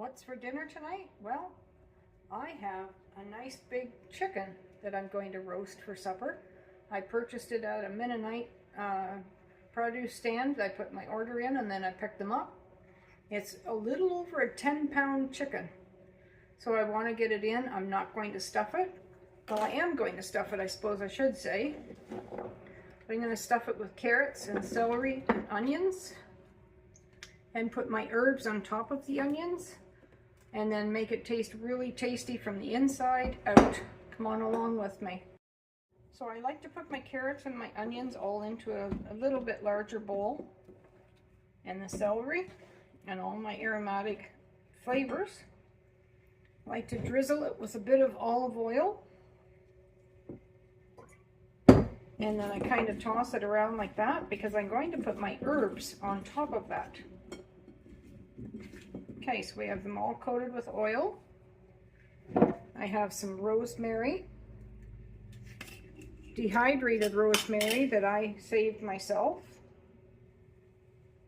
What's for dinner tonight? Well, I have a nice big chicken that I'm going to roast for supper. I purchased it at a Mennonite produce stand. I put my order in and then I picked them up. It's a little over a 10-pound chicken. So I want to get it in. I'm not going to stuff it. Well, I am going to stuff it, I suppose I should say. I'm going to stuff it with carrots and celery and onions and put my herbs on top of the onions and then make it taste really tasty from the inside out. Come on along with me. So I like to put my carrots and my onions all into a little bit larger bowl, and the celery and all my aromatic flavors. I like to drizzle it with a bit of olive oil, and then I kind of toss it around like that because I'm going to put my herbs on top of that. Okay, so we have them all coated with oil. I have some rosemary, dehydrated rosemary that I saved myself.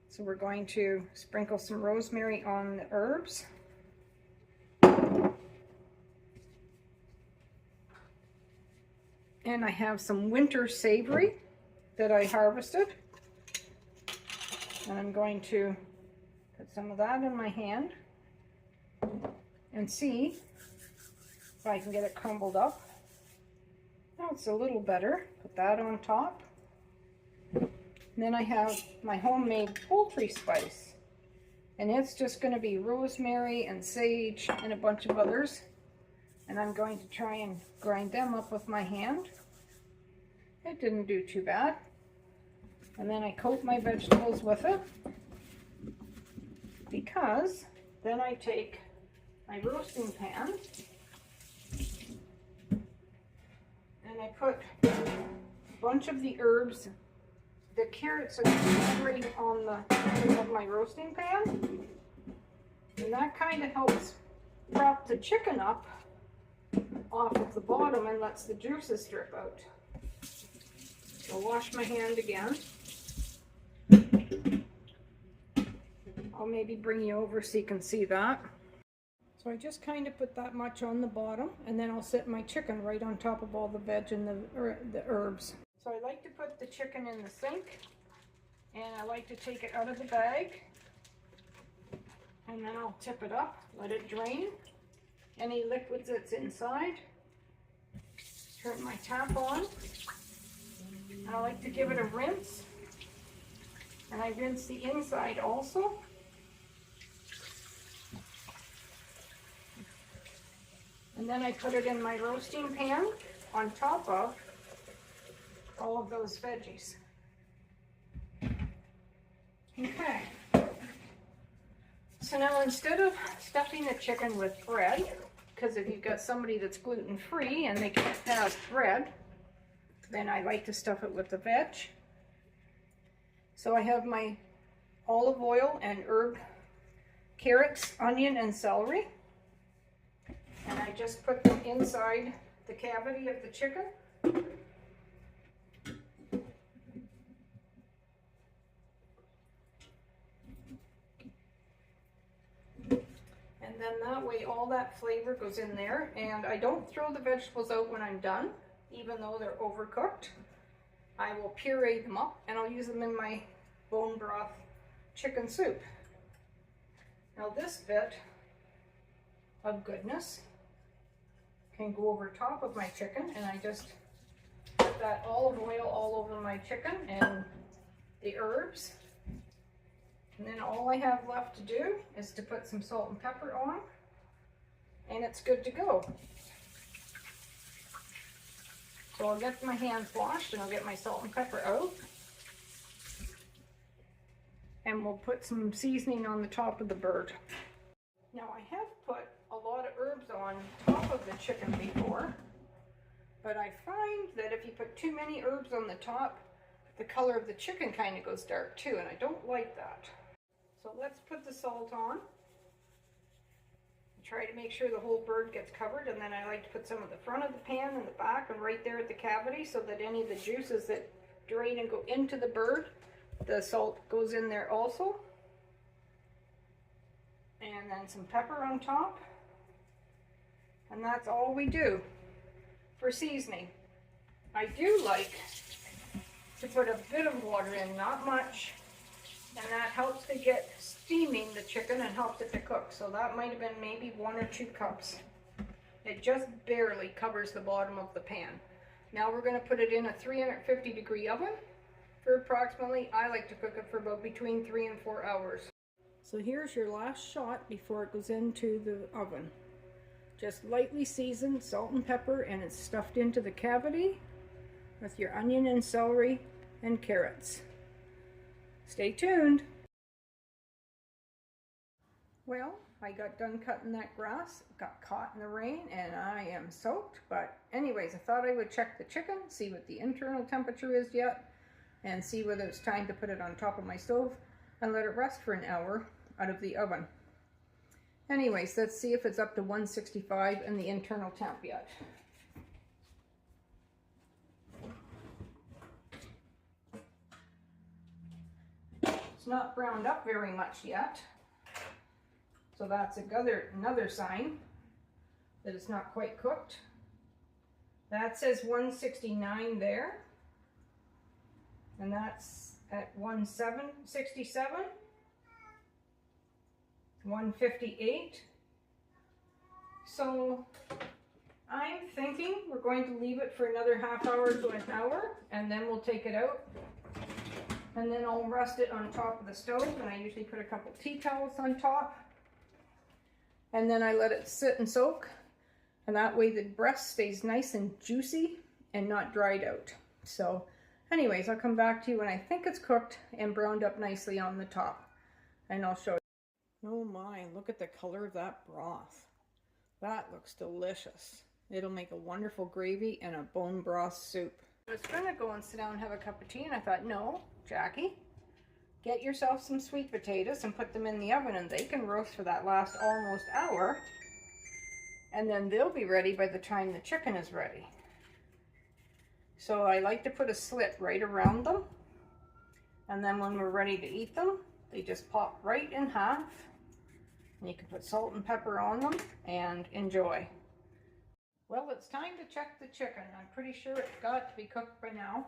So we're going to sprinkle some rosemary on the herbs. And I have some winter savory that I harvested. And I'm going to put some of that in my hand and see if I can get it crumbled up. Now it's a little better. Put that on top. And then I have my homemade poultry spice. And it's just going to be rosemary and sage and a bunch of others. And I'm going to try and grind them up with my hand. It didn't do too bad. And then I coat my vegetables with it, because then I take my roasting pan and I put a bunch of the herbs. The carrots are already on the bottom of my roasting pan, and that kind of helps prop the chicken up off of the bottom and lets the juices drip out. So I'll wash my hand again. I'll maybe bring you over so you can see that. So I just kind of put that much on the bottom, and then I'll set my chicken right on top of all the veg and the herbs. So I like to put the chicken in the sink, and I like to take it out of the bag, and then I'll tip it up, let it drain any liquids that's inside. Turn my tap on, and I like to give it a rinse, and I rinse the inside also. And then I put it in my roasting pan on top of all of those veggies. Okay. So now instead of stuffing the chicken with bread, because if you've got somebody that's gluten-free and they can't have bread, then I like to stuff it with the veg. So I have my olive oil and herb, carrots, onion, and celery. And I just put them inside the cavity of the chicken. And then that way all that flavor goes in there. And I don't throw the vegetables out when I'm done, even though they're overcooked. I will puree them up and I'll use them in my bone broth chicken soup. Now this bit of goodness can go over top of my chicken, and I just put that olive oil all over my chicken and the herbs. And then all I have left to do is to put some salt and pepper on, and it's good to go. So I'll get my hands washed and I'll get my salt and pepper out. And we'll put some seasoning on the top of the bird. Now I have put a lot of herbs on top of the chicken before, but I find that if you put too many herbs on the top, the color of the chicken kind of goes dark too, and I don't like that. So let's put the salt on. Try to make sure the whole bird gets covered, and then I like to put some at the front of the pan and the back and right there at the cavity so that any of the juices that drain and go into the bird, the salt goes in there also. And and then some pepper on top. And that's all we do for seasoning. I do like to put a bit of water in, not much, and that helps to get steaming the chicken and helps it to cook. So that might have been maybe 1 or 2 cups. It just barely covers the bottom of the pan. Now we're going to put it in a 350-degree oven for approximately, I like to cook it for about between 3 and 4 hours. So here's your last shot before it goes into the oven. Just lightly seasoned, salt and pepper, and it's stuffed into the cavity with your onion and celery and carrots. Stay tuned. Well, I got done cutting that grass, got caught in the rain, and I am soaked. But anyways, I thought I would check the chicken, see what the internal temperature is yet, and see whether it's time to put it on top of my stove and let it rest for an hour out of the oven. Anyways, let's see if it's up to 165 and the internal temp yet. It's not browned up very much yet. So that's another sign that it's not quite cooked. That says 169 there. And that's at 167, 158. So I'm thinking we're going to leave it for another half hour to an hour, and then we'll take it out. And then I'll rest it on top of the stove, and I usually put a couple tea towels on top. And then I let it sit and soak, and that way the breast stays nice and juicy and not dried out. So anyways, I'll come back to you when I think it's cooked and browned up nicely on the top, and I'll show you. Oh my, look at the color of that broth. That looks delicious. It'll make a wonderful gravy and a bone broth soup. I was gonna go and sit down and have a cup of tea, and I thought, no, Jackie, get yourself some sweet potatoes and put them in the oven, and they can roast for that last almost hour, and then they'll be ready by the time the chicken is ready. So I like to put a slit right around them, and then when we're ready to eat them, they just pop right in half, and you can put salt and pepper on them and enjoy. Well, it's time to check the chicken. I'm pretty sure it's got to be cooked by now.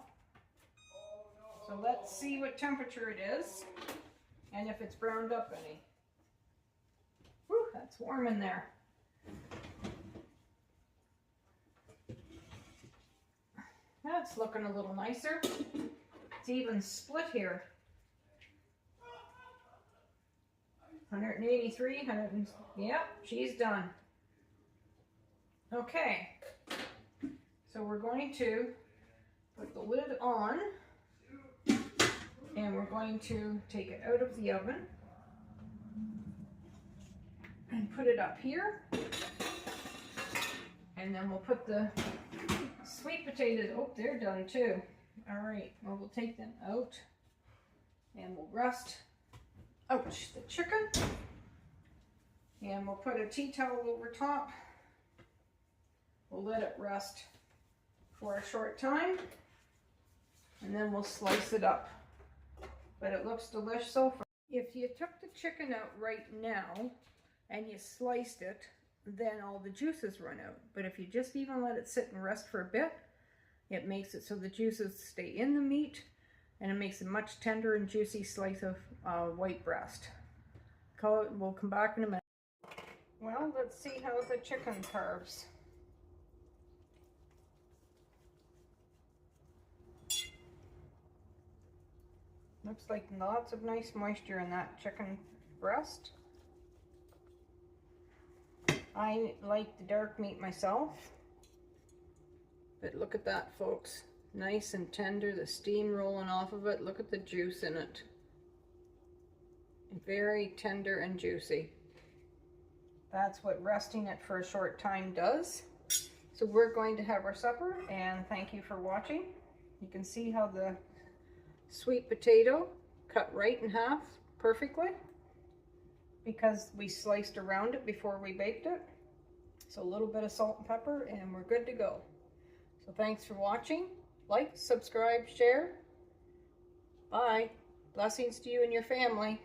So let's see what temperature it is and if it's browned up any. Whew, that's warm in there. That's looking a little nicer. It's even split here. 183, 100, yep, she's done. Okay, so we're going to put the lid on, and we're going to take it out of the oven and put it up here, and then we'll put the sweet potatoes, oh, they're done too. All right, well, we'll take them out and we'll rest, ouch, the chicken, and we'll put a tea towel over top. We'll let it rest for a short time, and then we'll slice it up. But it looks delicious so far. If you took the chicken out right now and you sliced it, then all the juices run out. But if you just even let it sit and rest for a bit, it makes it so the juices stay in the meat, and it makes a much tender and juicy slice of white breast. We'll come back in a minute. Well, let's see how the chicken carves. Looks like lots of nice moisture in that chicken breast. I like the dark meat myself, but look at that, folks. Nice and tender, the steam rolling off of it. Look at the juice in it. Very tender and juicy. That's what resting it for a short time does. So we're going to have our supper, and thank you for watching. You can see how the sweet potato cut right in half perfectly because we sliced around it before we baked it. So a little bit of salt and pepper, and we're good to go. So thanks for watching. Like, subscribe, share. Bye. Blessings to you and your family.